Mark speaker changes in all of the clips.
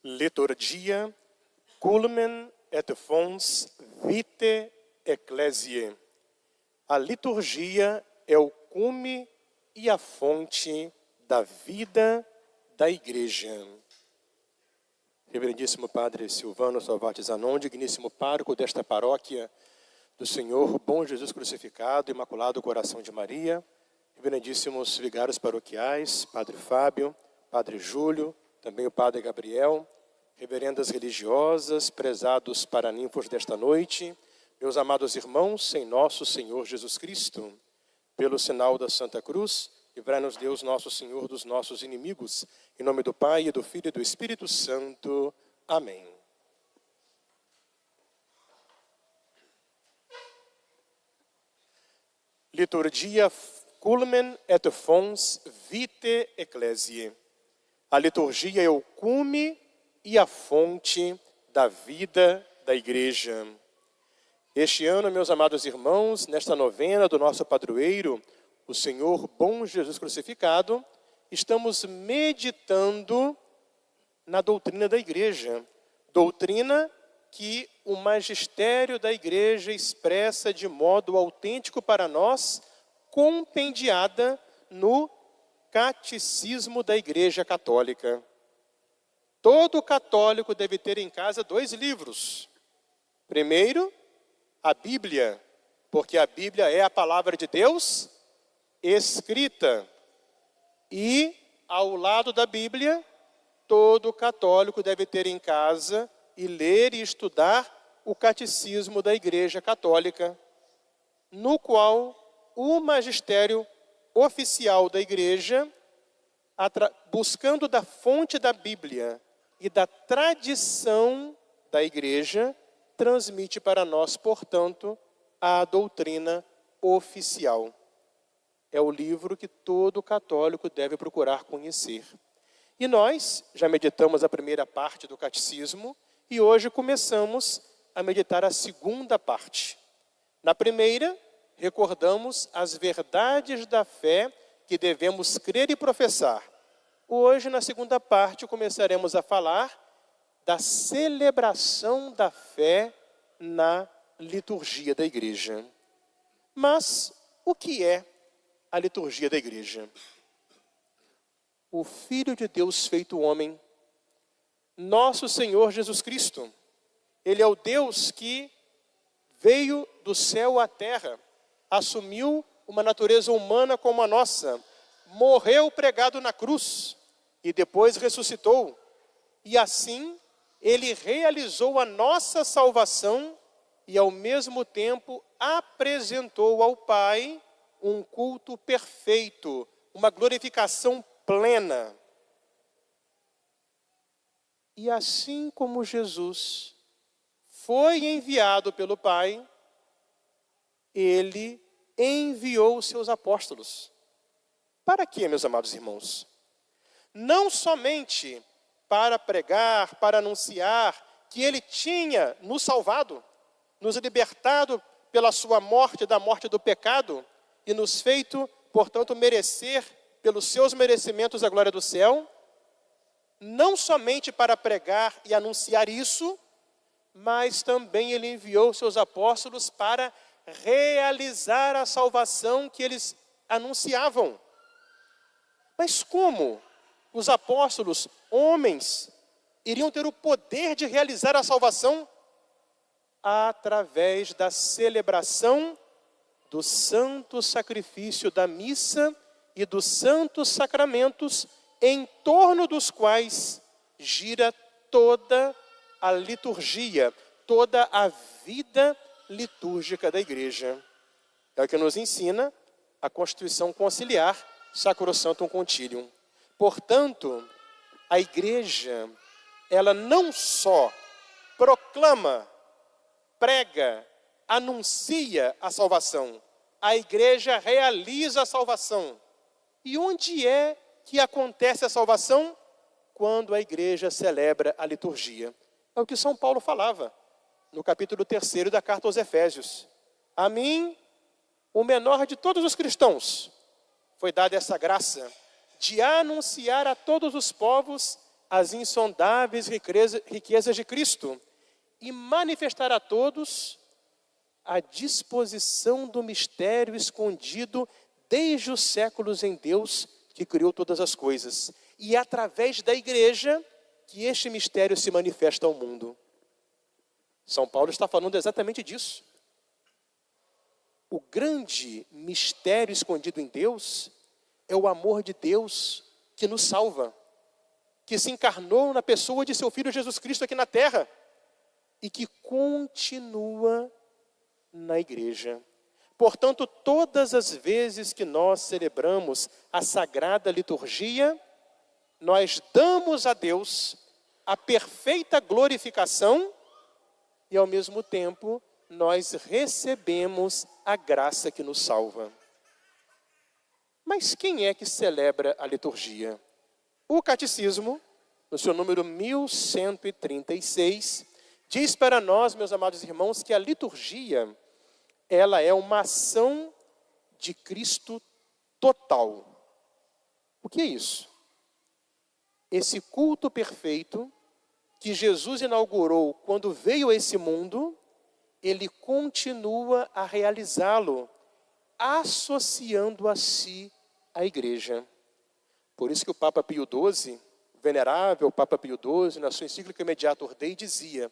Speaker 1: Liturgia, culmen et fons vitae ecclesiae. A liturgia é o cume e a fonte da vida da igreja. Reverendíssimo Padre Silvano Salvati Zanon, digníssimo pároco desta paróquia do Senhor Bom Jesus Crucificado, Imaculado Coração de Maria, reverendíssimos vigários paroquiais, Padre Fábio, Padre Júlio, também o Padre Gabriel, reverendas religiosas, prezados paraninfos desta noite, meus amados irmãos, em nosso Senhor Jesus Cristo, pelo sinal da Santa Cruz, livrai-nos Deus nosso Senhor dos nossos inimigos, em nome do Pai, e do Filho e do Espírito Santo. Amém. Liturgia culmen et fons vitae ecclesiae. A liturgia é o cume e a fonte da vida da igreja. Este ano, meus amados irmãos, nesta novena do nosso padroeiro, o Senhor Bom Jesus Crucificado, estamos meditando na doutrina da igreja. Doutrina que o magistério da igreja expressa de modo autêntico para nós, compendiada no Catecismo da Igreja Católica. Todo católico deve ter em casa 2 livros. Primeiro, a Bíblia, porque a Bíblia é a palavra de Deus escrita. E, ao lado da Bíblia, todo católico deve ter em casa e ler e estudar o Catecismo da Igreja Católica, no qual o magistério oficial da Igreja, buscando da fonte da Bíblia e da tradição da Igreja, transmite para nós, portanto, a doutrina oficial. É o livro que todo católico deve procurar conhecer. E nós já meditamos a primeira parte do Catecismo e hoje começamos a meditar a segunda parte. Na primeira, recordamos as verdades da fé que devemos crer e professar. Hoje, na segunda parte, começaremos a falar da celebração da fé na liturgia da igreja. Mas o que é a liturgia da igreja? O Filho de Deus feito homem, nosso Senhor Jesus Cristo. Ele é o Deus que veio do céu à terra, assumiu uma natureza humana como a nossa, morreu pregado na cruz e depois ressuscitou. E assim, ele realizou a nossa salvação e ao mesmo tempo apresentou ao Pai um culto perfeito, uma glorificação plena. E assim como Jesus foi enviado pelo Pai, ele enviou os seus apóstolos. Para quê, meus amados irmãos? Não somente para pregar, para anunciar que ele tinha nos salvado, nos libertado pela sua morte, da morte do pecado, e nos feito, portanto, merecer, pelos seus merecimentos, a glória do céu. Não somente para pregar e anunciar isso, mas também ele enviou seus apóstolos para realizar a salvação que eles anunciavam. Mas como os apóstolos, homens, iriam ter o poder de realizar a salvação? Através da celebração do santo sacrifício da missa e dos santos sacramentos, em torno dos quais gira toda a liturgia, toda a vida litúrgica da igreja. É o que nos ensina a Constituição Conciliar Sacrosanctum Concilium. Portanto, a igreja, ela não só proclama, prega, anuncia a salvação, a igreja realiza a salvação. E onde é que acontece a salvação? Quando a igreja celebra a liturgia. É o que São Paulo falava no capítulo 3 da carta aos Efésios. A mim, o menor de todos os cristãos, foi dada essa graça de anunciar a todos os povos as insondáveis riquezas de Cristo e manifestar a todos a disposição do mistério escondido desde os séculos em Deus, que criou todas as coisas. E é através da igreja que este mistério se manifesta ao mundo. São Paulo está falando exatamente disso. O grande mistério escondido em Deus é o amor de Deus que nos salva, que se encarnou na pessoa de seu Filho Jesus Cristo aqui na terra e que continua na igreja. Portanto, todas as vezes que nós celebramos a Sagrada Liturgia, nós damos a Deus a perfeita glorificação e, ao mesmo tempo, nós recebemos a graça que nos salva. Mas quem é que celebra a liturgia? O Catecismo, no seu número 1136, diz para nós, meus amados irmãos, que a liturgia, ela é uma ação de Cristo total. O que é isso? Esse culto perfeito que Jesus inaugurou quando veio a esse mundo, ele continua a realizá-lo, associando a si a igreja. Por isso que o Papa Pio XII, o venerável Papa Pio XII, na sua encíclica Mediator Dei, dizia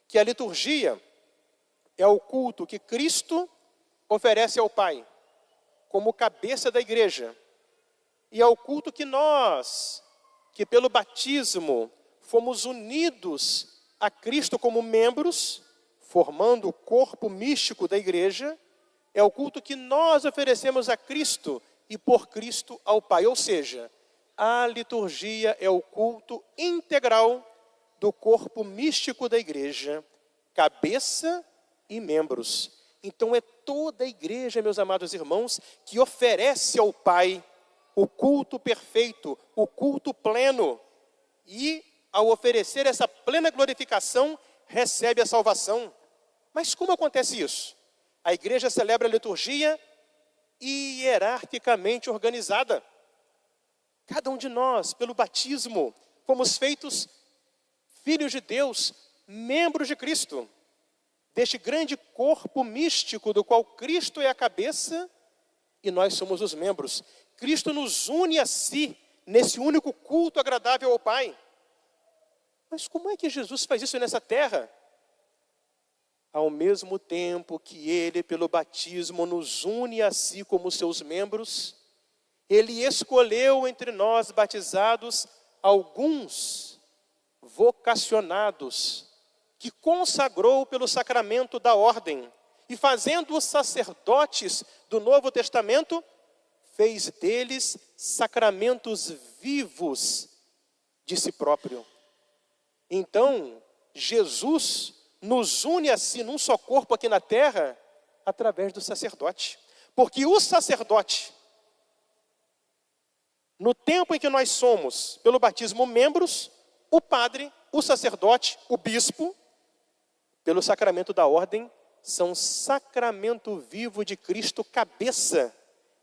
Speaker 1: que a liturgia é o culto que Cristo oferece ao Pai, como cabeça da igreja. E é o culto que nós, que pelo batismo fomos unidos a Cristo como membros, formando o corpo místico da igreja, é o culto que nós oferecemos a Cristo e por Cristo ao Pai. Ou seja, a liturgia é o culto integral do corpo místico da igreja, cabeça e membros. Então é toda a igreja, meus amados irmãos, que oferece ao Pai o culto perfeito, o culto pleno. E ao oferecer essa plena glorificação, recebe a salvação. Mas como acontece isso? A igreja celebra a liturgia hierarquicamente organizada. Cada um de nós, pelo batismo, fomos feitos filhos de Deus, membros de Cristo, deste grande corpo místico do qual Cristo é a cabeça e nós somos os membros. Cristo nos une a si nesse único culto agradável ao Pai. Mas como é que Jesus faz isso nessa terra? Ao mesmo tempo que Ele, pelo batismo, nos une a si como seus membros, Ele escolheu entre nós batizados alguns vocacionados, que consagrou pelo sacramento da ordem, e fazendo-os sacerdotes do Novo Testamento, fez deles sacramentos vivos de si próprio. Então, Jesus nos une a si num só corpo aqui na terra, através do sacerdote. Porque o sacerdote, no tempo em que nós somos, pelo batismo, membros, o padre, o sacerdote, o bispo, pelo sacramento da ordem, são sacramento vivo de Cristo, cabeça.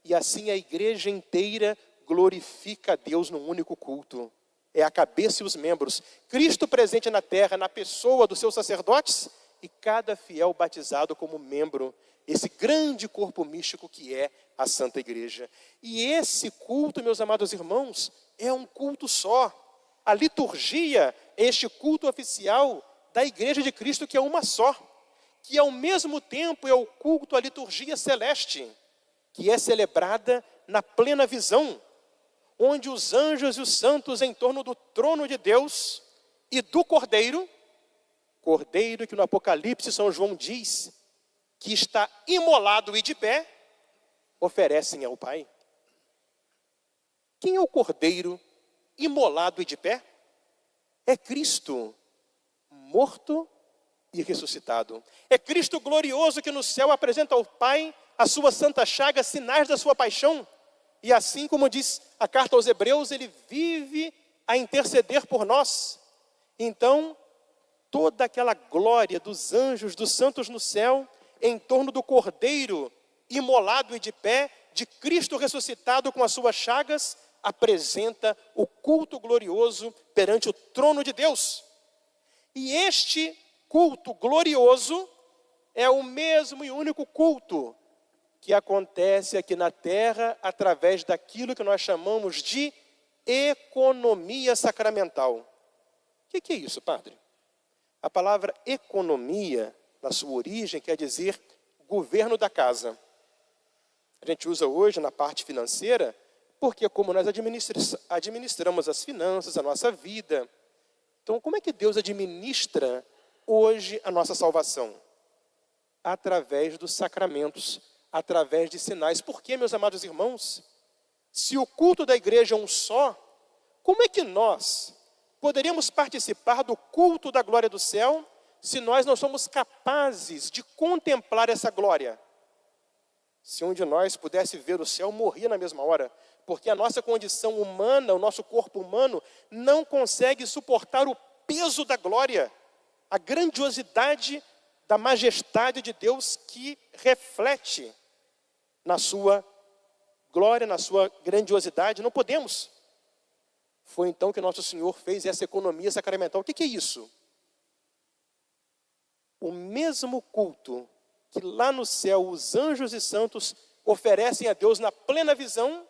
Speaker 1: E assim a igreja inteira glorifica a Deus num único culto. É a cabeça e os membros. Cristo presente na terra, na pessoa dos seus sacerdotes, e cada fiel batizado como membro. Esse grande corpo místico que é a Santa Igreja. E esse culto, meus amados irmãos, é um culto só. A liturgia é este culto oficial da Igreja de Cristo, que é uma só. Que ao mesmo tempo é o culto à liturgia celeste, que é celebrada na plena visão, onde os anjos e os santos em torno do trono de Deus e do Cordeiro, Cordeiro que no Apocalipse São João diz que está imolado e de pé, oferecem ao Pai. Quem é o Cordeiro imolado e de pé? É Cristo, morto e ressuscitado. É Cristo glorioso que no céu apresenta ao Pai a sua santa chaga, sinais da sua paixão. E assim como diz a carta aos Hebreus, ele vive a interceder por nós. Então, toda aquela glória dos anjos, dos santos no céu, em torno do Cordeiro imolado e de pé, de Cristo ressuscitado com as suas chagas, apresenta o culto glorioso perante o trono de Deus. E este culto glorioso é o mesmo e único culto que acontece aqui na terra através daquilo que nós chamamos de economia sacramental. O que é isso, padre? A palavra economia, na sua origem, quer dizer governo da casa. A gente usa hoje na parte financeira, porque como nós administramos as finanças, a nossa vida. Então, como é que Deus administra hoje a nossa salvação? Através dos sacramentos, através de sinais. Por quê, meus amados irmãos? Se o culto da igreja é um só, como é que nós poderíamos participar do culto da glória do céu se nós não somos capazes de contemplar essa glória? Se um de nós pudesse ver o céu, morria na mesma hora, porque a nossa condição humana, o nosso corpo humano, não consegue suportar o peso da glória, a grandiosidade da majestade de Deus que reflete na sua glória, na sua grandiosidade. Não podemos. Foi então que nosso Senhor fez essa economia sacramental. O que é isso? O mesmo culto que lá no céu os anjos e santos oferecem a Deus na plena visão,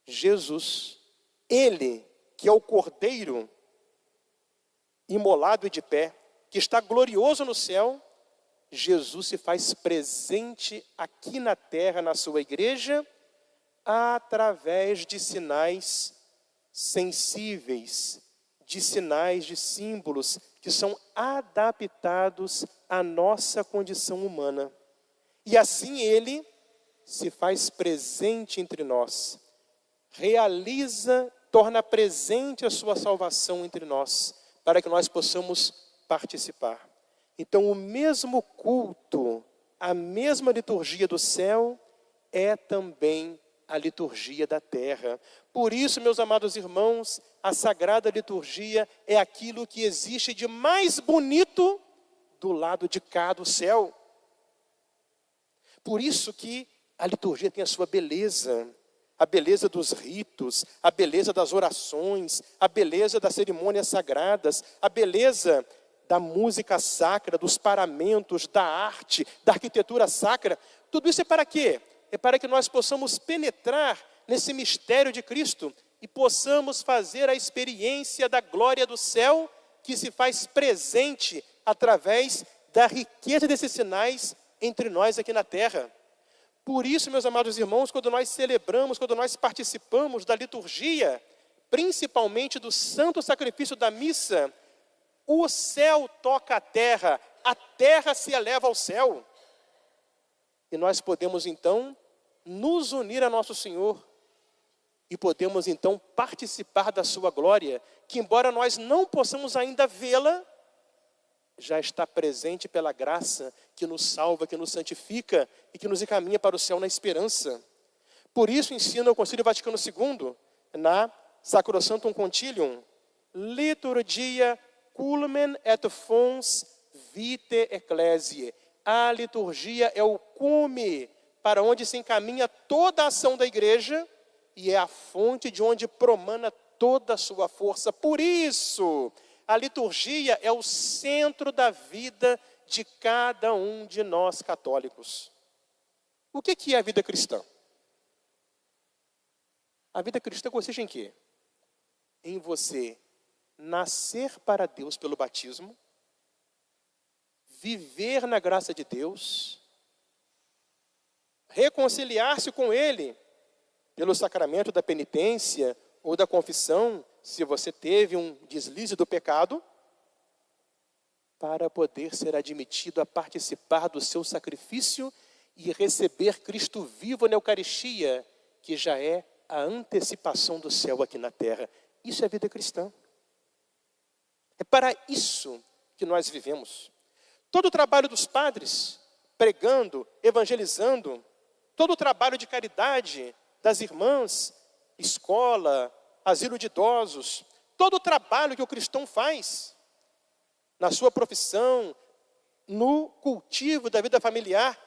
Speaker 1: Jesus, Ele, que é o Cordeiro imolado e de pé, que está glorioso no céu, Jesus se faz presente aqui na terra, na sua igreja, através de sinais sensíveis, de sinais, de símbolos, que são adaptados à nossa condição humana. E assim Ele se faz presente entre nós, realiza, torna presente a sua salvação entre nós, para que nós possamos participar. Então, o mesmo culto, a mesma liturgia do céu, é também a liturgia da terra. Por isso, meus amados irmãos, a Sagrada Liturgia é aquilo que existe de mais bonito do lado de cá do céu. Por isso que a liturgia tem a sua beleza. A beleza dos ritos, a beleza das orações, a beleza das cerimônias sagradas, a beleza da música sacra, dos paramentos, da arte, da arquitetura sacra. Tudo isso é para quê? É para que nós possamos penetrar nesse mistério de Cristo e possamos fazer a experiência da glória do céu que se faz presente através da riqueza desses sinais entre nós aqui na terra. Por isso, meus amados irmãos, quando nós celebramos, quando nós participamos da liturgia, principalmente do santo sacrifício da missa, o céu toca a terra se eleva ao céu. E nós podemos então nos unir a nosso Senhor e podemos então participar da sua glória, que embora nós não possamos ainda vê-la, já está presente pela graça que nos salva, que nos santifica e que nos encaminha para o céu na esperança. Por isso ensina o Concílio Vaticano II, na Sacrosanctum Concilium, liturgia culmen et fons vitae ecclesiae. A liturgia é o cume para onde se encaminha toda a ação da igreja e é a fonte de onde promana toda a sua força. Por isso, a liturgia é o centro da vida de cada um de nós católicos. O que é a vida cristã? A vida cristã consiste em quê? Em você nascer para Deus pelo batismo, viver na graça de Deus, reconciliar-se com Ele pelo sacramento da penitência ou da confissão, se você teve um deslize do pecado, para poder ser admitido a participar do seu sacrifício e receber Cristo vivo na Eucaristia, que já é a antecipação do céu aqui na terra. Isso é vida cristã. É para isso que nós vivemos. Todo o trabalho dos padres, pregando, evangelizando, todo o trabalho de caridade das irmãs, escola, asilo de idosos, todo o trabalho que o cristão faz na sua profissão, no cultivo da vida familiar,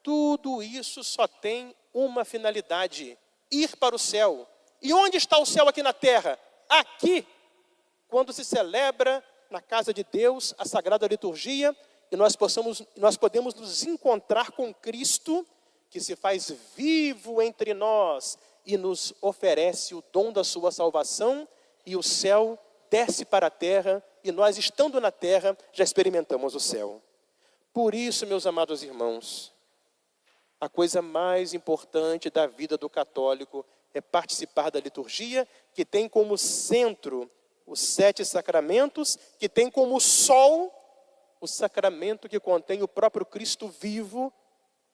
Speaker 1: tudo isso só tem uma finalidade: ir para o céu, E onde está o céu aqui na terra? Aqui, quando se celebra na casa de Deus a Sagrada Liturgia, e nós podemos nos encontrar com Cristo, que se faz vivo entre nós e nos oferece o dom da sua salvação, e o céu desce para a terra, e nós, estando na terra, já experimentamos o céu. Por isso, meus amados irmãos, a coisa mais importante da vida do católico é participar da liturgia, que tem como centro os 7 sacramentos, que tem como sol o sacramento que contém o próprio Cristo vivo,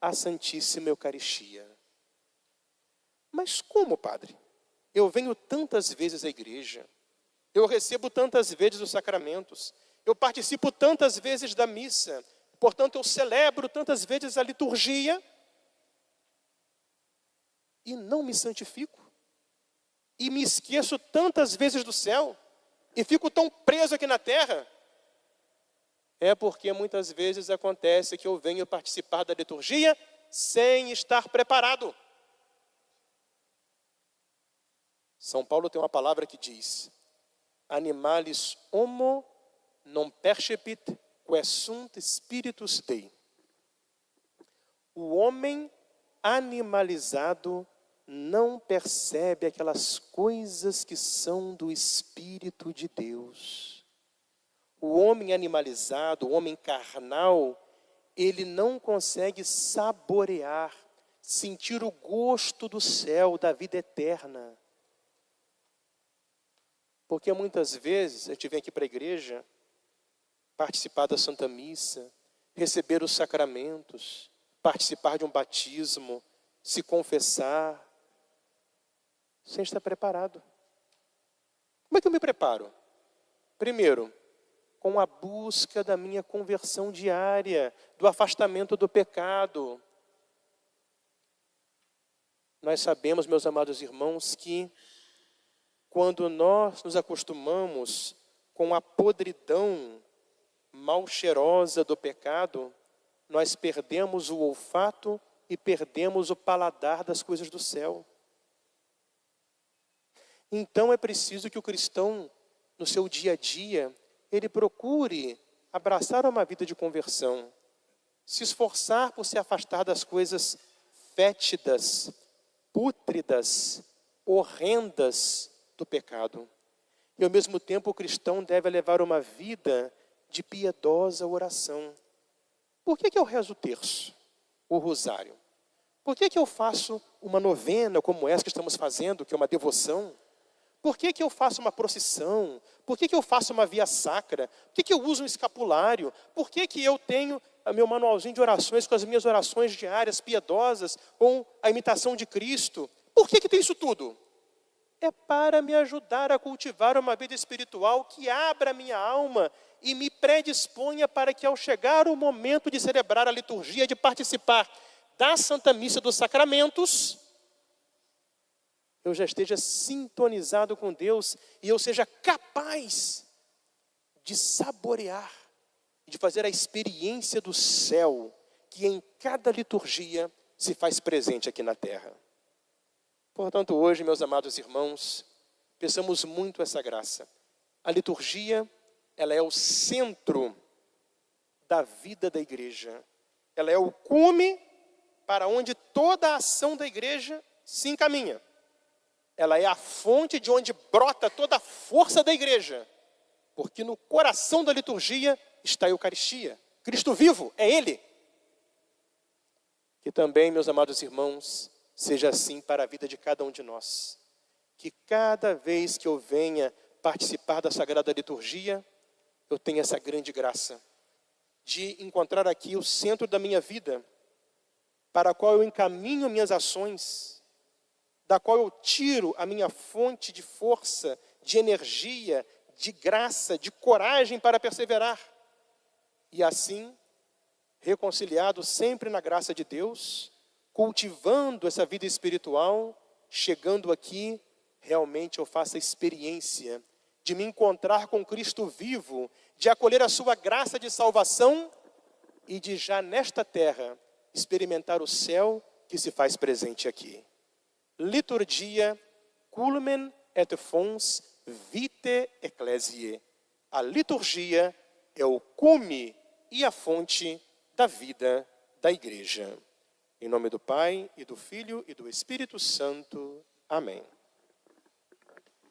Speaker 1: a Santíssima Eucaristia. Mas como, padre? Eu venho tantas vezes à igreja, eu recebo tantas vezes os sacramentos, eu participo tantas vezes da missa, portanto eu celebro tantas vezes a liturgia e não me santifico, e me esqueço tantas vezes do céu, e fico tão preso aqui na terra. É porque muitas vezes acontece que eu venho participar da liturgia sem estar preparado. São Paulo tem uma palavra que diz: animalis homo non percepit quae sunt spiritus Dei. O homem animalizado não percebe aquelas coisas que são do Espírito de Deus. O homem animalizado, o homem carnal, ele não consegue saborear, sentir o gosto do céu, da vida eterna. Porque muitas vezes a gente vem aqui para a igreja, participar da Santa Missa, receber os sacramentos, participar de um batismo, se confessar, sem estar preparado. Como é que eu me preparo? Primeiro, com a busca da minha conversão diária, do afastamento do pecado. Nós sabemos, meus amados irmãos, que quando nós nos acostumamos com a podridão mal cheirosa do pecado, nós perdemos o olfato e perdemos o paladar das coisas do céu. Então é preciso que o cristão, no seu dia a dia, ele procure abraçar uma vida de conversão, se esforçar por se afastar das coisas fétidas, pútridas, horrendas do pecado. E ao mesmo tempo o cristão deve levar uma vida de piedosa oração. Por que eu rezo o terço, o rosário? Por que eu faço uma novena como essa que estamos fazendo, que é uma devoção? Por que eu faço uma procissão? Por que eu faço uma via sacra? Por que eu uso um escapulário? Por que eu tenho meu manualzinho de orações com as minhas orações diárias, piedosas, com a imitação de Cristo? Por que tem isso tudo? É para me ajudar a cultivar uma vida espiritual que abra a minha alma e me predisponha para que, ao chegar o momento de celebrar a liturgia, de participar da Santa Missa dos Sacramentos, eu já esteja sintonizado com Deus e eu seja capaz de saborear, de fazer a experiência do céu, que em cada liturgia se faz presente aqui na terra. Portanto, hoje, meus amados irmãos, peçamos muito essa graça. A liturgia, ela é o centro da vida da igreja. Ela é o cume para onde toda a ação da igreja se encaminha. Ela é a fonte de onde brota toda a força da igreja. Porque no coração da liturgia está a Eucaristia. Cristo vivo, é Ele. Que também, meus amados irmãos, seja assim para a vida de cada um de nós. Que cada vez que eu venha participar da Sagrada Liturgia, eu tenha essa grande graça de encontrar aqui o centro da minha vida, para a qual eu encaminho minhas ações, da qual eu tiro a minha fonte de força, de energia, de graça, de coragem para perseverar. E assim, reconciliado sempre na graça de Deus, cultivando essa vida espiritual, chegando aqui, realmente eu faço a experiência de me encontrar com Cristo vivo, de acolher a sua graça de salvação e de já nesta terra experimentar o céu que se faz presente aqui. Liturgia, culmen et fons vitae ecclesiae. A liturgia é o cume e a fonte da vida da igreja. Em nome do Pai, e do Filho, e do Espírito Santo. Amém.